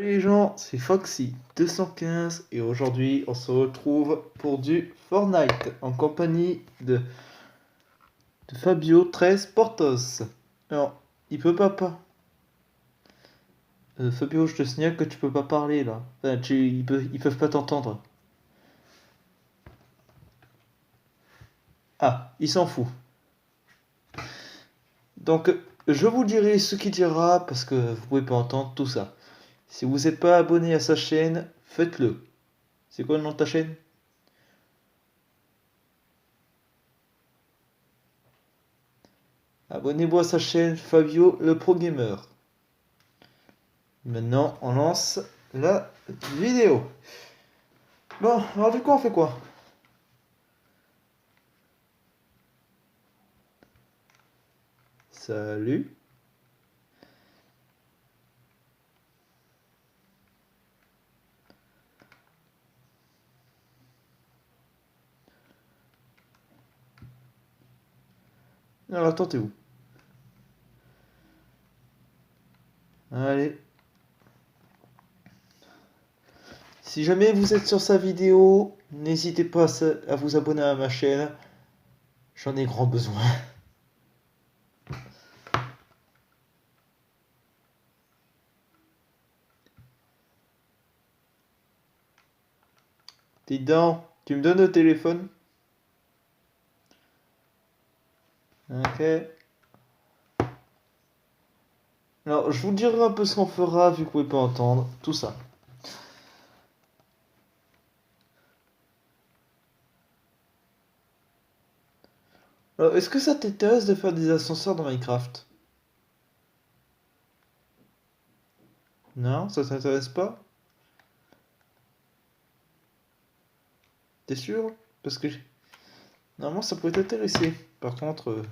Salut les gens, c'est Foxy215 et aujourd'hui on se retrouve pour du Fortnite en compagnie de Fabio 13 Portos. Alors, il peut pas. Fabio, je te signale que tu peux pas parler là. Enfin, ils peuvent pas t'entendre. Ah, il s'en fout. Donc, je vous dirai ce qu'il dira parce que vous pouvez pas entendre tout ça. Si vous n'êtes pas abonné à sa chaîne, faites-le. C'est quoi le nom de ta chaîne? Abonnez-vous à sa chaîne Fabio le Pro Gamer. Maintenant, on lance la vidéo. Bon, alors du coup, on fait quoi? Salut. Alors, attends, t'es où? Allez. Si jamais vous êtes sur sa vidéo, n'hésitez pas à vous abonner à ma chaîne. J'en ai grand besoin. Dis donc, tu me donnes le téléphone? Ok. Alors, je vous dirai un peu ce qu'on fera vu que vous pouvez pas entendre. Tout ça. Alors, est-ce que ça t'intéresse de faire des ascenseurs dans Minecraft? Non, ça t'intéresse pas? T'es sûr? Parce que normalement ça pourrait t'intéresser. Par contre,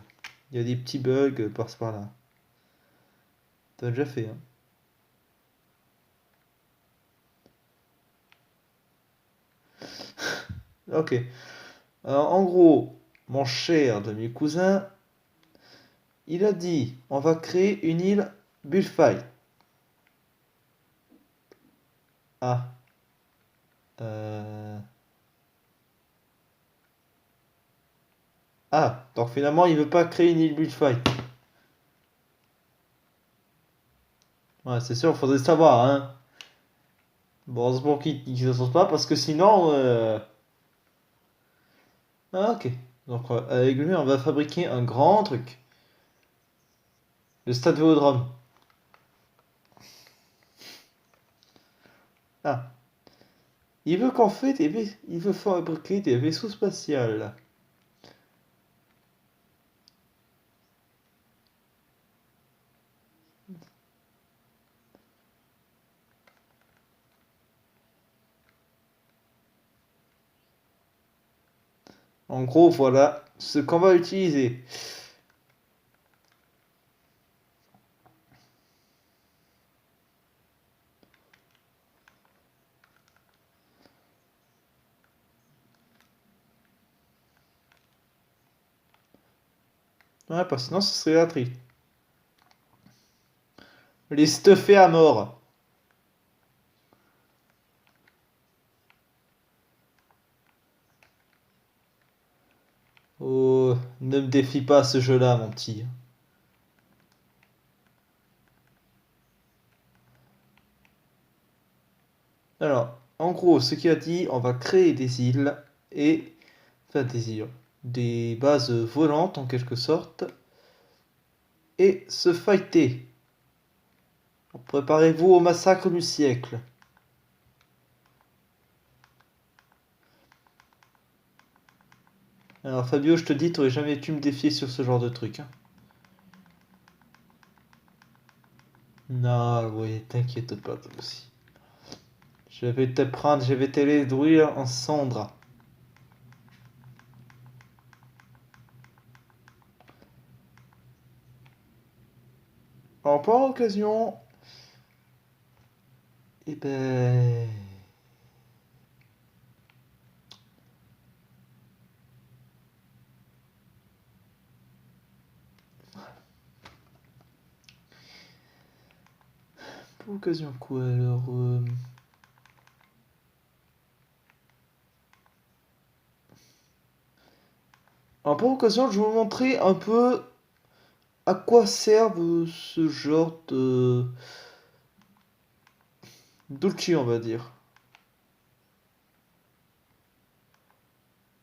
il y a des petits bugs par-ci par-là. T'as déjà fait, hein? Ok. Alors, en gros, mon cher demi-cousin, il a dit, on va créer une île Bullfight. Ah. Euh... Ah, donc finalement, il veut pas créer une île Bullfight. Ouais, c'est sûr, faudrait savoir, hein. Bon, heureusement qu'il ne se pas, parce que sinon... Ah, ok. Donc, avec lui, on va fabriquer un grand truc. Le stade Vélodrome. Ah. Il veut qu'en fait, il veut fabriquer des vaisseaux spatials. En gros, voilà ce qu'on va utiliser. Ouais, parce que sinon, ce serait la tri. Les stuffés à mort. Oh, ne me défie pas à ce jeu-là, mon petit. Alors, en gros, ce qu'il a dit, on va créer des îles et... Enfin, des îles. Des bases volantes, en quelque sorte. Et se fighter. Préparez-vous au massacre du siècle. Alors, Fabio, je te dis, t'aurais jamais dû me défier sur ce genre de truc, hein. Non, oui, t'inquiète pas, toi aussi. Je vais te prendre, je vais te réduire en cendres. Alors, par occasion, eh ben... pour occasion quoi alors Alors pour occasion, je vais vous montrer un peu à quoi servent ce genre de d'outils, on va dire.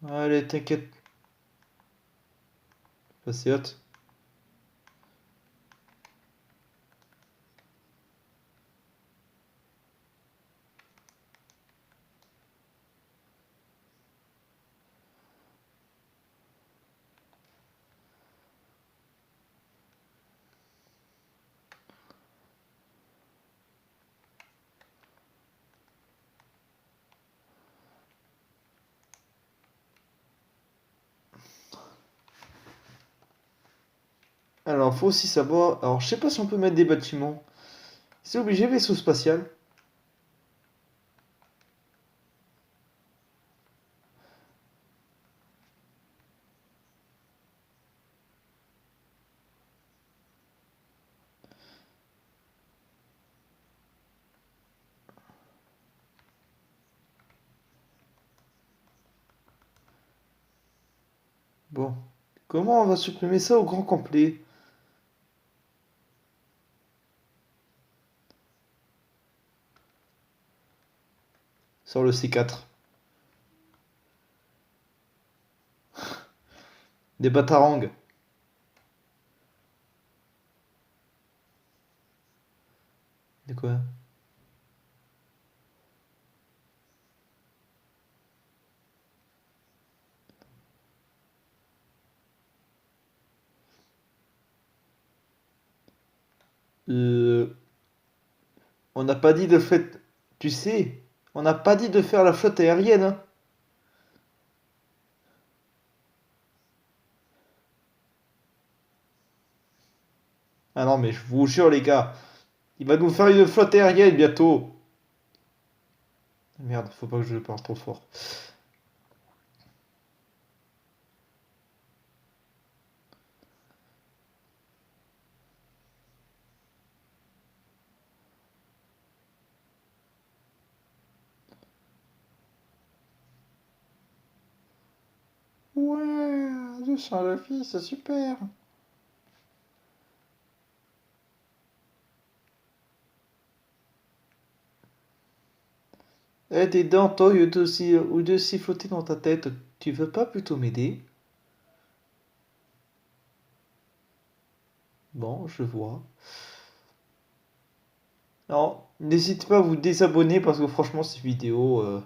Allez, t'inquiète, patiente. Alors, faut aussi savoir. Alors, je sais pas si on peut mettre des bâtiments. C'est obligé, vaisseau spatial. Bon. Comment on va supprimer ça au grand complet? Sur le C4. Des batarangs. De quoi? Euh, on n'a pas dit de fait. Tu sais, on n'a pas dit de faire la flotte aérienne, hein. Ah non, mais je vous jure, les gars, il va nous faire une flotte aérienne bientôt. Merde, faut pas que je parle trop fort. Ouais, 200 la fille, c'est super. Eh, tes dents, toi, ou de siffloter dans ta tête, tu veux pas plutôt m'aider? Bon, je vois. Non, n'hésitez pas à vous désabonner parce que franchement, ces vidéos,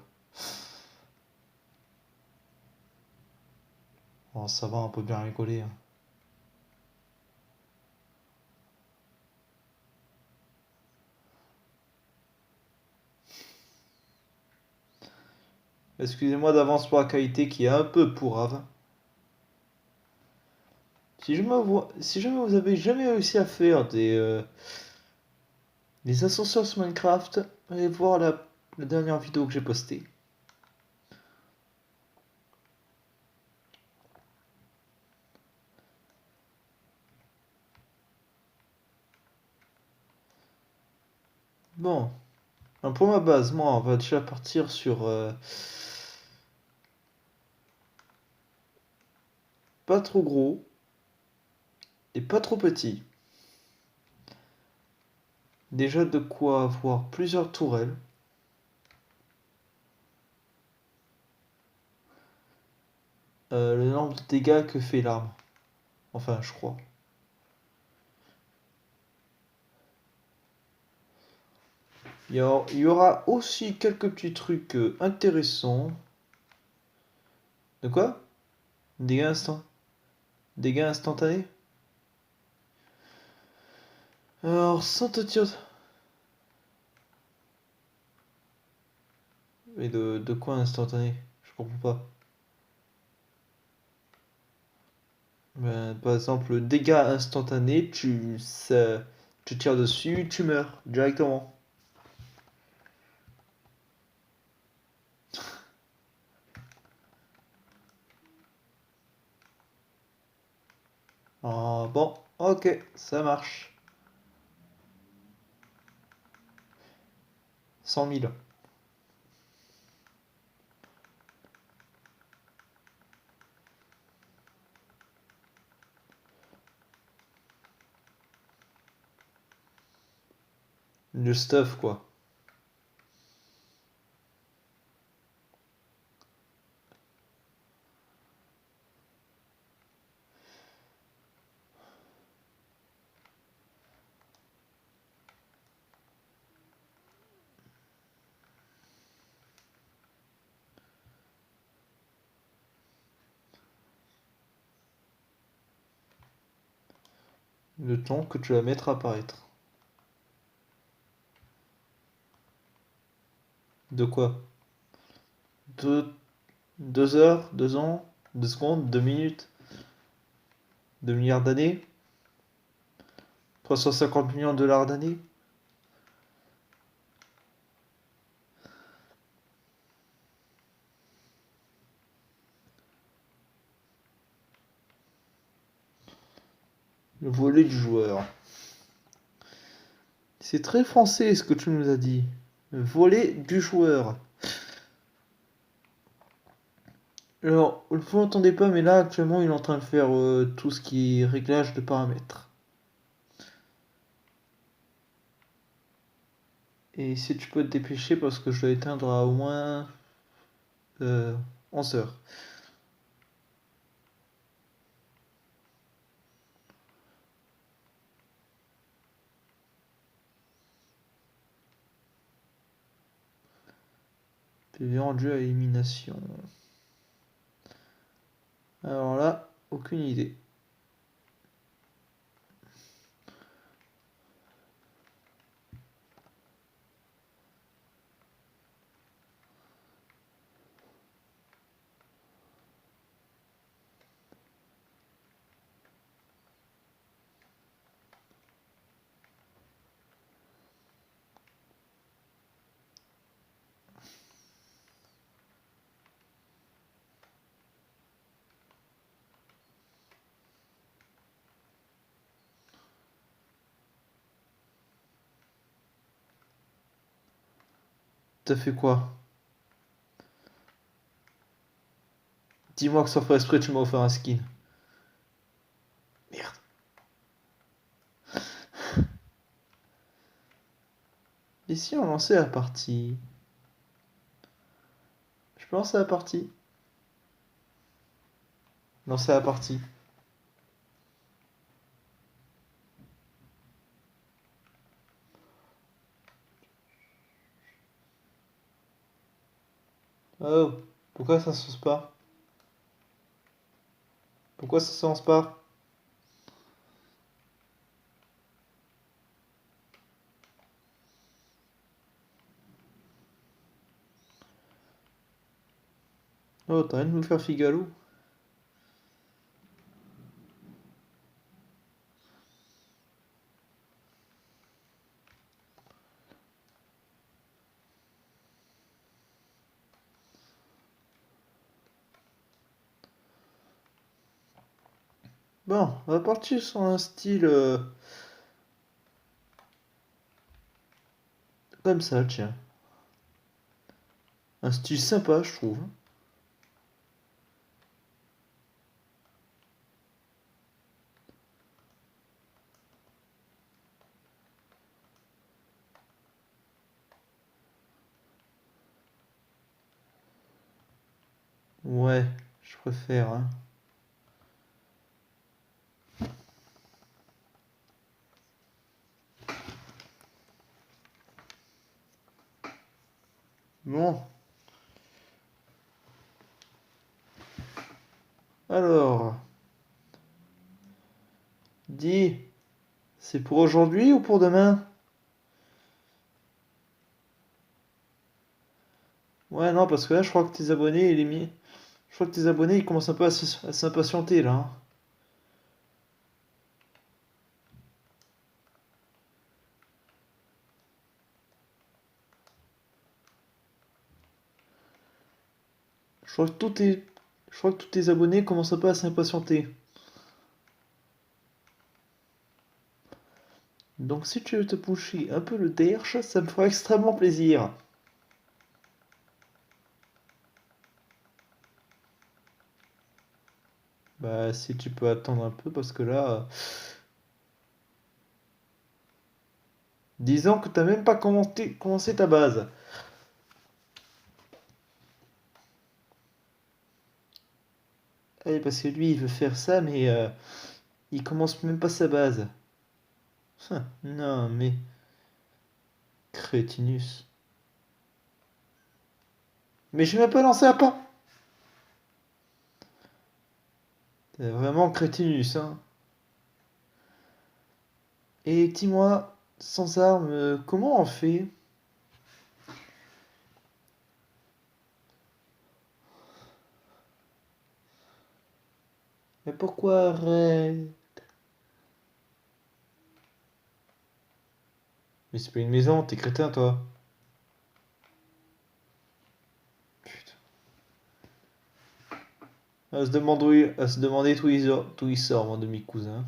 oh, ça va, on peut bien rigoler, hein. Excusez-moi d'avance pour la qualité qui est un peu pourrave. Si jamais vous avez jamais réussi à faire des ascenseurs sur Minecraft, allez voir la dernière vidéo que j'ai postée. Bon, alors pour ma base, moi, on va déjà partir sur pas trop gros et pas trop petit. Déjà de quoi avoir plusieurs tourelles. Le nombre de dégâts que fait l'arme. Enfin, je crois. Il y aura aussi quelques petits trucs intéressants. De quoi? Dégâts instant. Dégâts instantanés? Alors, sans te dire... Mais de quoi instantané? Je comprends pas. Ben, par exemple, dégâts instantanés, tu tires dessus, tu meurs directement. Ah bon, ok, ça marche. 100 000. Le stuff, quoi. Le temps que tu vas mettre à apparaître. De quoi? 2 heures, 2 ans, 2 secondes, 2 minutes, 2 milliards d'années, 350 millions de dollars d'années. Le volet du joueur. C'est très français ce que tu nous as dit. Le volet du joueur. Alors, vous n'entendez pas, mais là actuellement il est en train de faire tout ce qui est réglage de paramètres. Et si tu peux te dépêcher parce que je dois éteindre à au moins 11 heures. PV rendu à élimination. Alors là, aucune idée. T'as fait quoi? Dis-moi que sans faire exprès tu m'as offert un skin. Merde. Et si on lançait la partie? Je peux lancer la partie. Lancer la partie. Oh, pourquoi ça se lance pas? Pourquoi ça se lance pas? Oh, t'as rien de nous faire Figalo? Bon, on va partir sur un style comme ça, tiens. Un style sympa, je trouve. Ouais, je préfère, hein. Bon, alors, dis, c'est pour aujourd'hui ou pour demain? Ouais, non, parce que là, je crois que tes abonnés, je crois que tes abonnés, ils commencent un peu à s'impatienter, là, hein. Je crois que je crois que tous tes abonnés commencent un peu à s'impatienter. Donc si tu veux te boucher un peu le derche, ça me fera extrêmement plaisir. Bah si tu peux attendre un peu parce que là... Disons que t'as même pas commencé ta base. Eh, parce que lui il veut faire ça mais il commence même pas sa base. Non mais... Crétinus. Mais je vais même pas lancer un pas. T'es vraiment crétinus, hein. Et dis-moi, sans armes, comment on fait? Mais pourquoi arrête? Mais c'est pas une maison, t'es crétin toi. Putain. À se demander d'où il sort, mon demi-cousin.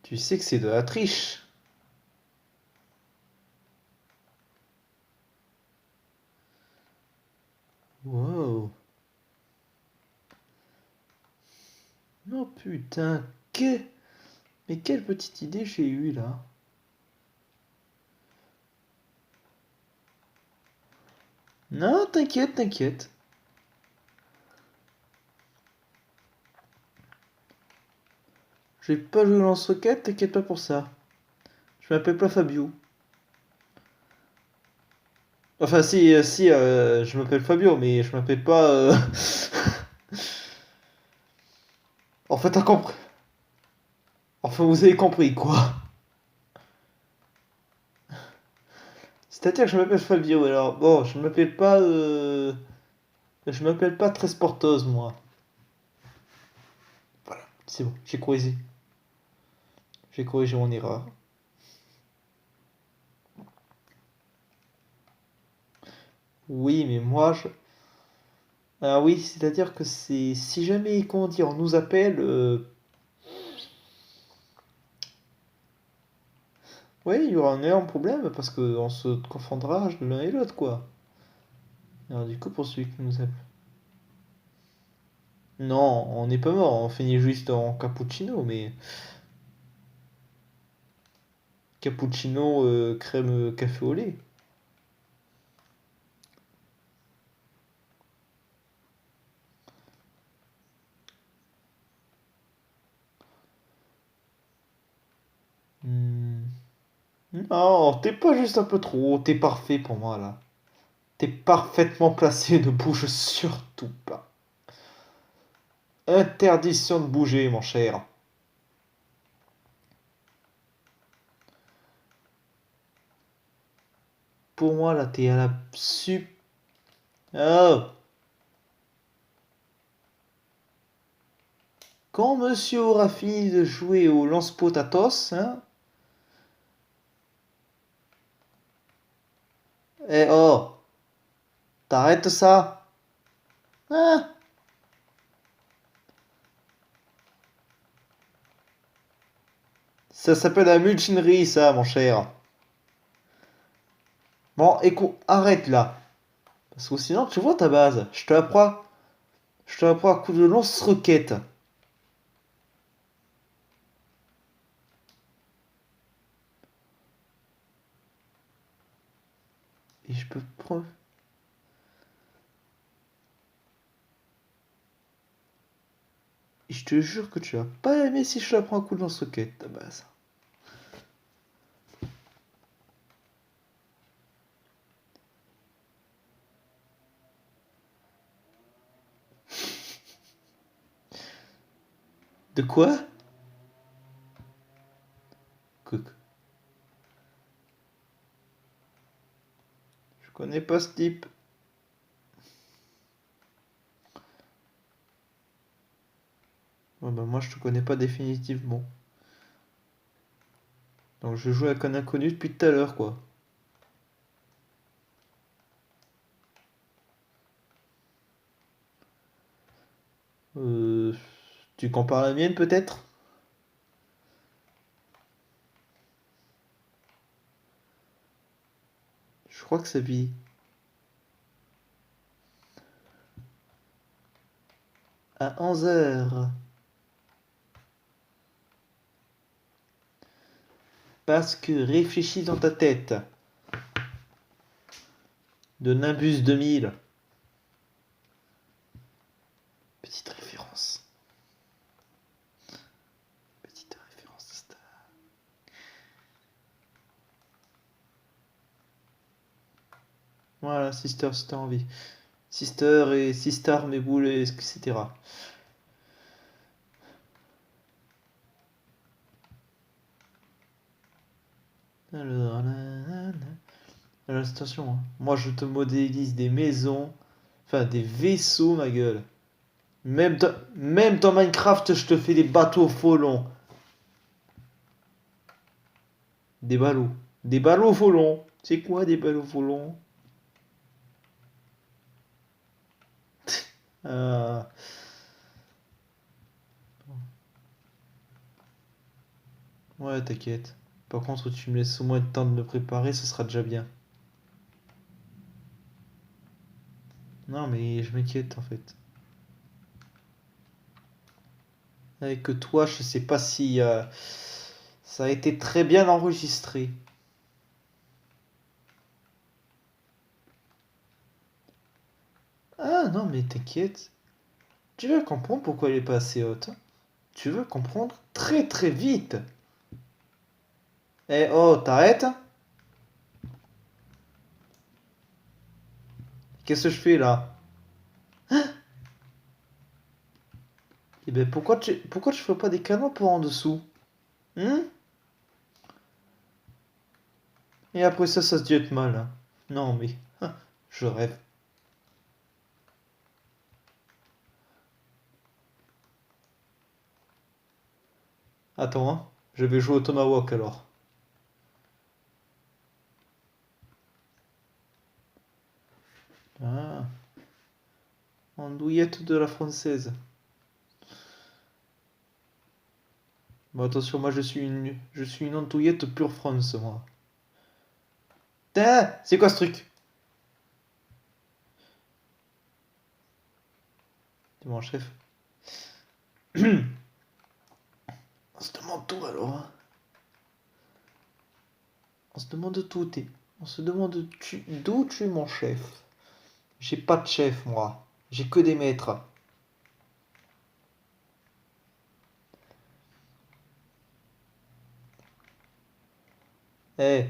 Tu sais que c'est de la triche. Wow. Non putain, mais quelle petite idée j'ai eue là. Non, t'inquiète, t'inquiète. J'ai pas joué au lance-roquette, t'inquiète pas pour ça. Je m'appelle pas Fabio. Enfin, si, je m'appelle Fabio, mais je m'appelle pas. En fait, t'as compris. Enfin, vous avez compris quoi. C'est-à-dire que je m'appelle Fabio, alors bon, je m'appelle pas. Je m'appelle pas très sporteuse, moi. Voilà, c'est bon, j'ai corrigé. J'ai corrigé mon erreur. Oui, mais moi, je. Ah oui, c'est-à-dire que c'est. Si jamais, comment dire, on nous appelle. Oui, il y aura un énorme problème parce qu'on se confondra l'un et l'autre, quoi. Alors, du coup, pour celui qui nous appelle. Non, on n'est pas mort, on finit juste en cappuccino, mais. Cappuccino, crème café au lait. Hmm. Non, t'es pas juste un peu trop, t'es parfait pour moi là. T'es parfaitement placé, ne bouge surtout pas. Interdiction de bouger, mon cher. Pour moi, là, t'es à la sup... Oh. Quand monsieur aura fini de jouer au lance-potatos, hein... Eh oh, t'arrêtes ça. Hein? Ça s'appelle la mutinerie, ça, mon cher. Bon, écoute, arrête là. Parce que sinon, tu vois ta base. Je te l'apprends à coup de lance-roquette. Et je peux prendre... Et je te jure que tu vas pas aimer si je te la prends un coup de lance-roquette, ta base. De quoi? Cook. Je connais pas ce type. Ouais, bah moi je te connais pas définitivement. Donc je joue avec un inconnu depuis tout à l'heure, quoi. Euh, Tu compares la mienne peut-être? Je crois que ça vit à 11 heures. Parce que réfléchis dans ta tête. De Nimbus 2000. Petite référence. Petite référence de Star. Voilà, Sister, si t'as envie. Sister et Sistar, mes boules, etc. Alors, attention, hein. Moi je te modélise des maisons, enfin des vaisseaux, ma gueule. Même dans Minecraft, je te fais des bateaux folons. Des ballots. Des ballots folons. C'est quoi des ballots folons? Euh, Ouais, t'inquiète. Par contre, tu me laisses au moins le temps de me préparer, ce sera déjà bien. Non, mais je m'inquiète en fait. Avec toi, je sais pas si ça a été très bien enregistré. Ah non, mais t'inquiète. Tu vas comprendre pourquoi elle est pas assez haute. Tu veux comprendre très très vite. Eh oh, t'arrêtes? Qu'est-ce que je fais là? Eh ben pourquoi tu fais pas des canaux pour en dessous? Hein? Et après ça se jette mal, hein. Non mais, je rêve. Attends, hein. Je vais jouer au Tomahawk alors. Ah, andouillette de la française. Bon, attention, moi je suis une andouillette pure France, moi. Tain, c'est quoi ce truc? C'est mon chef. On se demande tout alors, hein. On se demande tout. On se demande d'où tu es mon chef. J'ai pas de chef, moi. J'ai que des maîtres. Eh,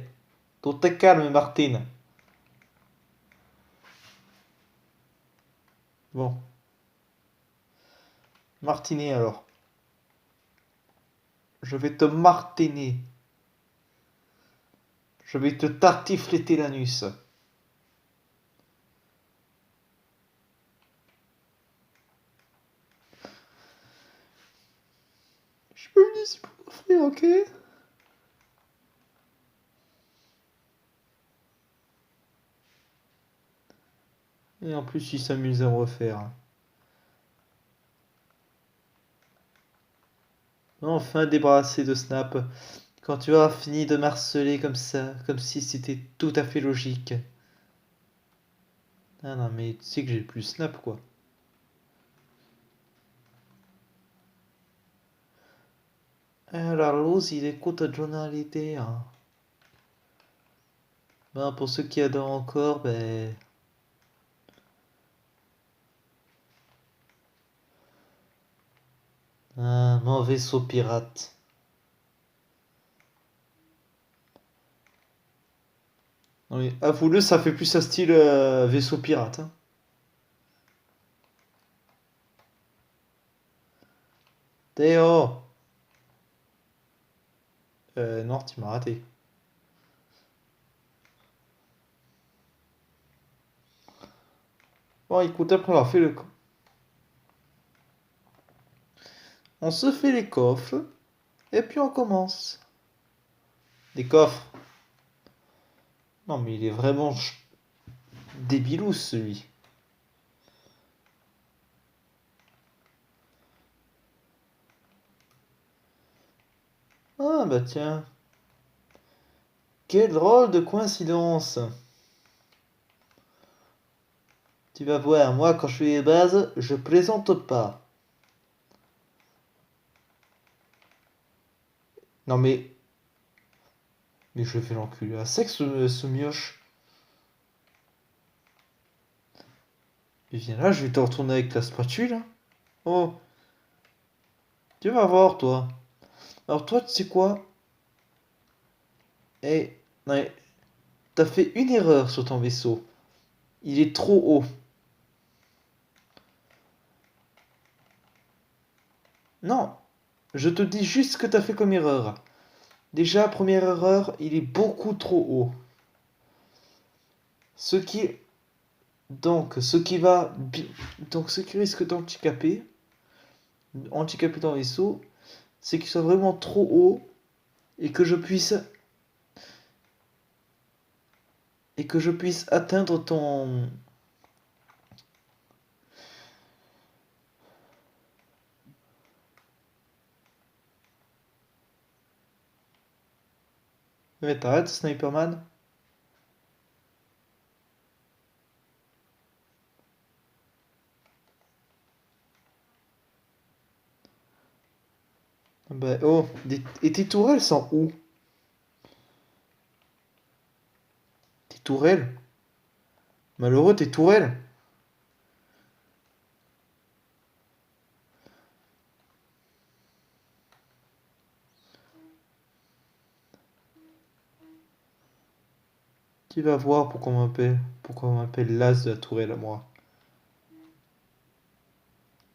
tout te calme, Martine. Bon, martiner alors. Je vais te martiner. Je vais te tartifletter l'anus. Je me le dis pour offrir, ok? Et en plus, il s'amuse à me refaire. Enfin débarrassé de Snap. Quand tu auras fini de m'harceler comme ça, comme si c'était tout à fait logique. Ah non, mais tu sais que j'ai plus Snap, quoi. La loose, il écoute journalité, hein. Ben, pour ceux qui adorent encore, ben... Un mauvais saut pirate. Non, mais avoue-le, ça fait plus un style vaisseau pirate, hein. Théo! Non, tu m'as raté. Bon, écoute, après avoir fait on se fait les coffres, et puis on commence. Des coffres. Non, mais il est vraiment débilou, celui. Ah bah tiens, quelle drôle de coïncidence. Tu vas voir, moi quand je fais les bases, je plaisante pas. Non mais je vais l'enculer à sec ce mioche. Mais viens là, je vais te retourner avec ta spatule, hein. Oh, tu vas voir toi. Alors toi, tu sais quoi? Eh, ouais, t'as fait une erreur sur ton vaisseau. Il est trop haut. Non, je te dis juste ce que t'as fait comme erreur. Déjà, première erreur, il est beaucoup trop haut. Ce qui... Donc, ce qui risque handicaper ton vaisseau, c'est qu'il soit vraiment trop haut et que je puisse... Et que je puisse atteindre ton... Ouais, t'arrêtes, Sniperman? Bah, oh, et tes tourelles sont où? Tes tourelles? Malheureux, tes tourelles? Tu vas voir pourquoi on m'appelle l'as de la tourelle à moi.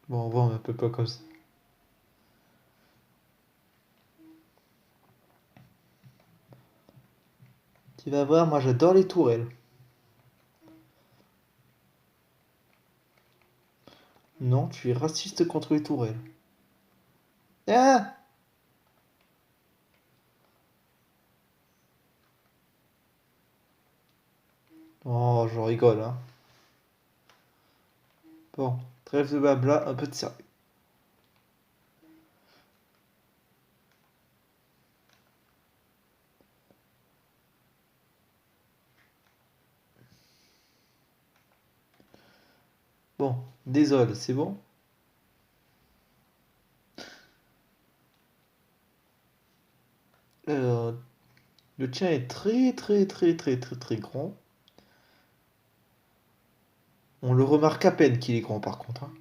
Bon, on va, on m'appelle pas comme ça. Tu vas voir, moi j'adore les tourelles. Non, tu es raciste contre les tourelles. Ah! Oh, j'en rigole, hein. Bon, trêve de blabla, un peu de sérieux. Bon, désolé, c'est bon? Alors, le tien est très grand. On le remarque à peine qu'il est grand par contre, hein.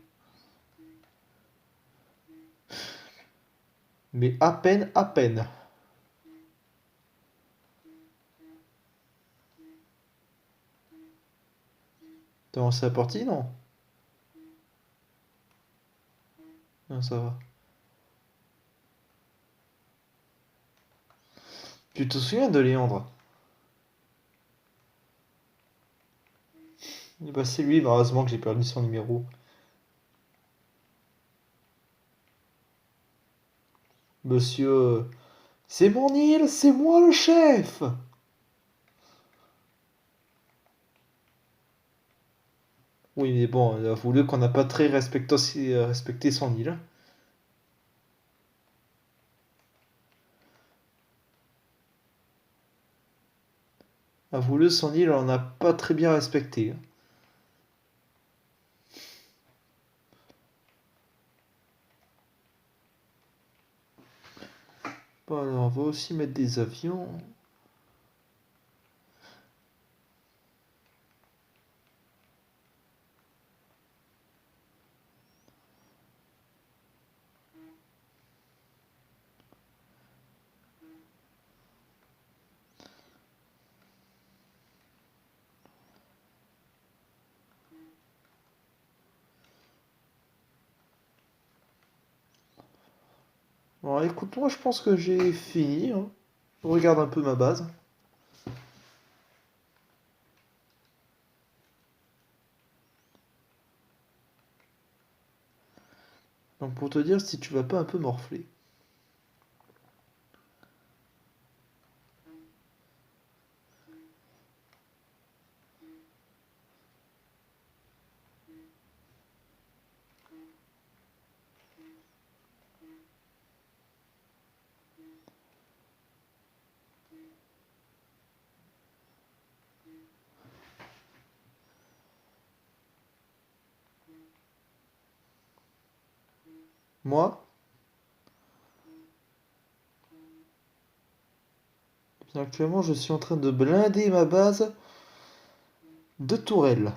Mais à peine, à peine. T'as lancé la partie, non? Non, ça va. Tu te souviens de Léandre? Eh ben, c'est lui, malheureusement, que j'ai perdu son numéro. Monsieur, c'est mon île, c'est moi le chef! Oui, mais bon, il a voulu qu'on n'a pas très respecté son île. A voulu son île, on n'a pas très bien respecté. Bon, alors, on va aussi mettre des avions. Bon, écoute, moi je pense que j'ai fini, hein. Je regarde un peu ma base. Donc pour te dire si tu vas pas un peu morfler. Moi, eh bien, actuellement, je suis en train de blinder ma base de tourelles.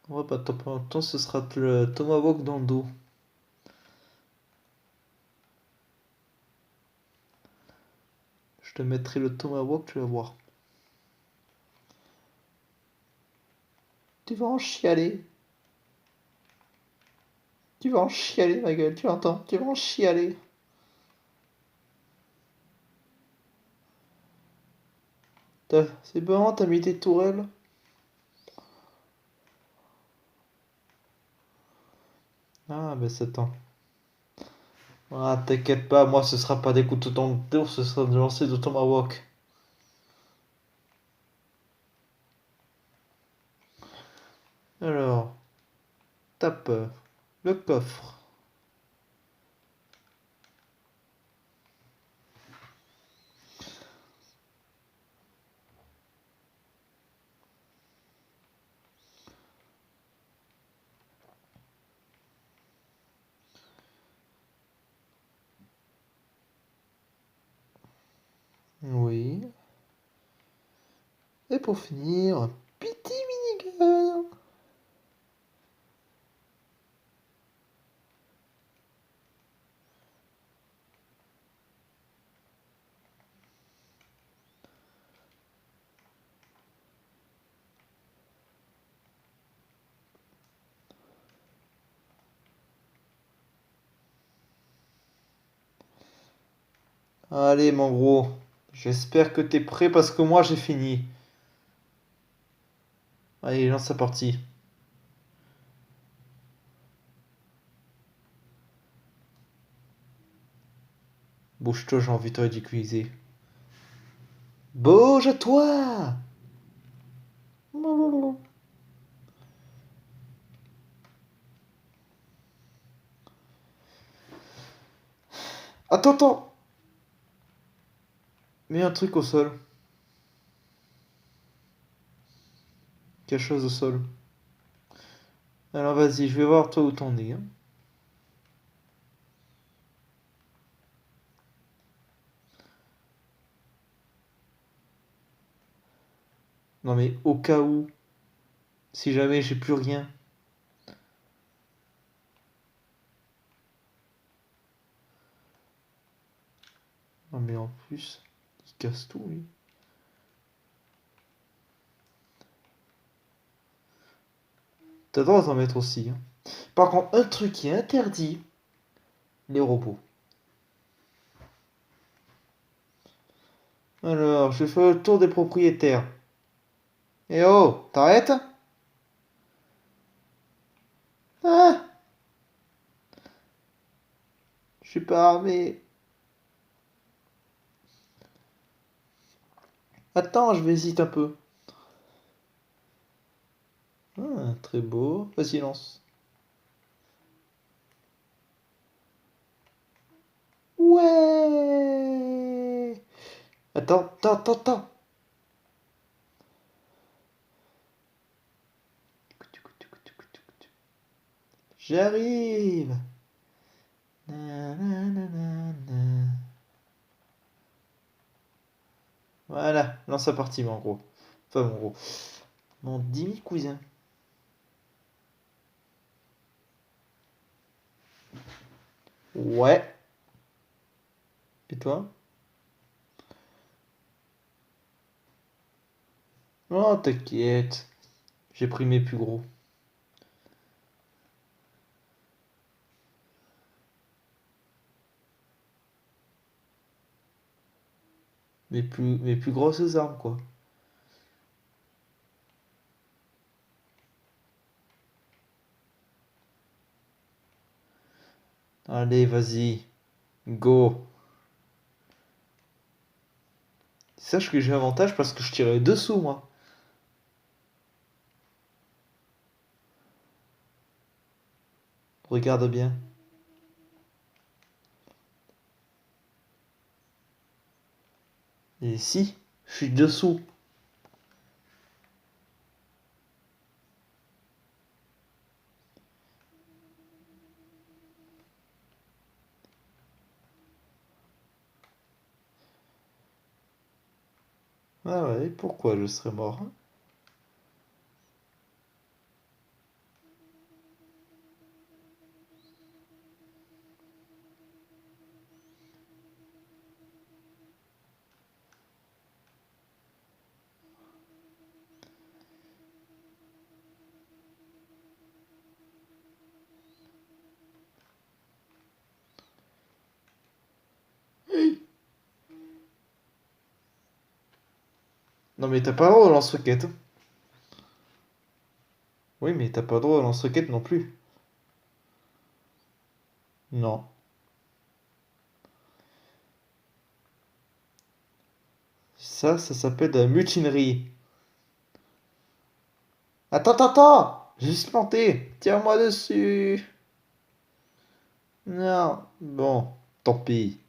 Ouais, bah, tant pas longtemps, ce sera le Tomahawk dans le dos. Je te mettrai le Tomahawk, tu vas voir. Tu vas en chialer. Tu vas en chialer, ma gueule, tu entends? Tu vas en chialer. C'est bon, t'as mis tes tourelles? Ah, bah c'est temps. Ah, t'inquiète pas, moi ce sera pas des couteaux dans le dos, ce sera de lancer de Tomahawk. Alors, tape le coffre. Oui. Et pour finir, petit minigun. Allez, mon gros. J'espère que t'es prêt parce que moi j'ai fini. Allez, lance sa partie. Bouge-toi, j'ai envie de te ridiculiser. Bouge-toi! Attends, attends! Mets un truc au sol. Quelque chose au sol. Alors vas-y, je vais voir toi où t'en es, hein. Non mais au cas où, si jamais j'ai plus rien. Non mais en plus, il casse tout lui. T'as le droit d'en mettre aussi, hein. Par contre, un truc qui est interdit, les robots. Alors, je fais le tour des propriétaires. Eh oh, t'arrêtes? Ah, je suis pas armé. Attends, je vais hésiter un peu. Ah, très beau. Vas-y, lance. Ouais. Attends, attends, attends, attends. J'arrive. Nananana. Voilà, lance sa partie, mon gros. Enfin, mon gros. Mon demi-cousin. Ouais. Et toi? Oh, t'inquiète. J'ai pris mes plus gros. Mes plus grosses armes, quoi. Allez, vas-y. Go. Sache que j'ai avantage parce que je tirais dessous, moi. Regarde bien. Et si, je suis dessous. Ah ouais, pourquoi je serais mort? Non mais t'as pas le droit au lance-roquette. Oui, mais t'as pas le droit au lance-roquette non plus. Non. Ça s'appelle de la mutinerie. Attends, attends, attends! J'ai juste planté. Tiens-moi dessus. Non. Bon, tant pis.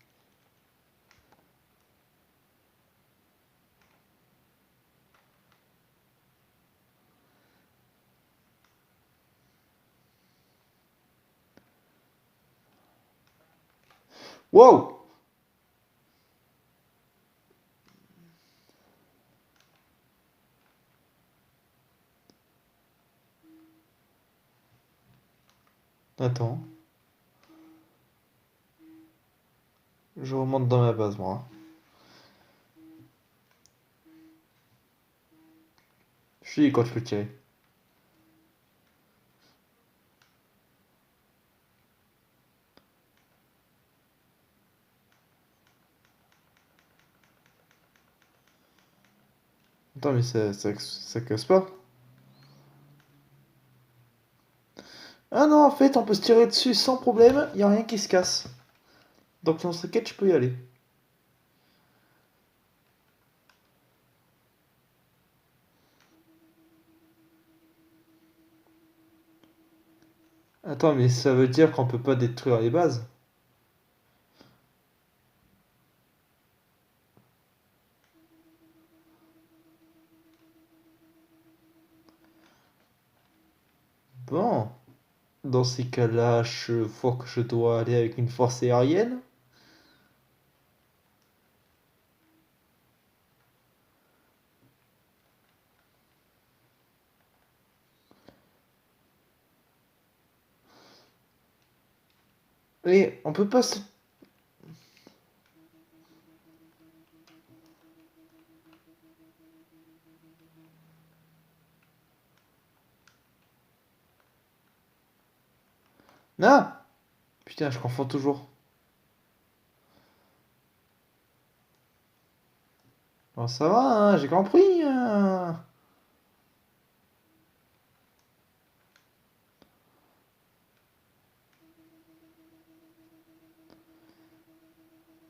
Wow! Attends. Je remonte dans ma base, moi. Je suis quand je peux tirer. Attends, mais ça casse pas. Ah non, en fait, on peut se tirer dessus sans problème. Y a rien qui se casse. Donc, lance-roquette, je peux y aller. Attends, mais ça veut dire qu'on peut pas détruire les bases? Bon. Dans ces cas-là, je vois que je dois aller avec une force aérienne. Et on peut pas se... Non! Putain, je confonds toujours. Bon, ça va, hein, j'ai compris, hein.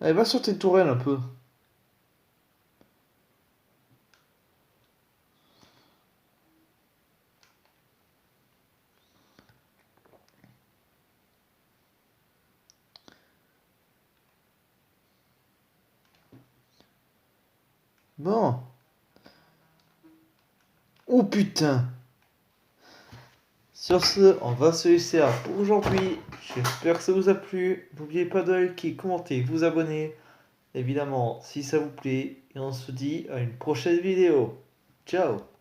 Allez, va sur tes tourelles un peu. Bon. Oh putain! Sur ce, on va se laisser là pour aujourd'hui. J'espère que ça vous a plu. N'oubliez pas de liker, commenter, vous abonner. Évidemment, si ça vous plaît. Et on se dit à une prochaine vidéo. Ciao!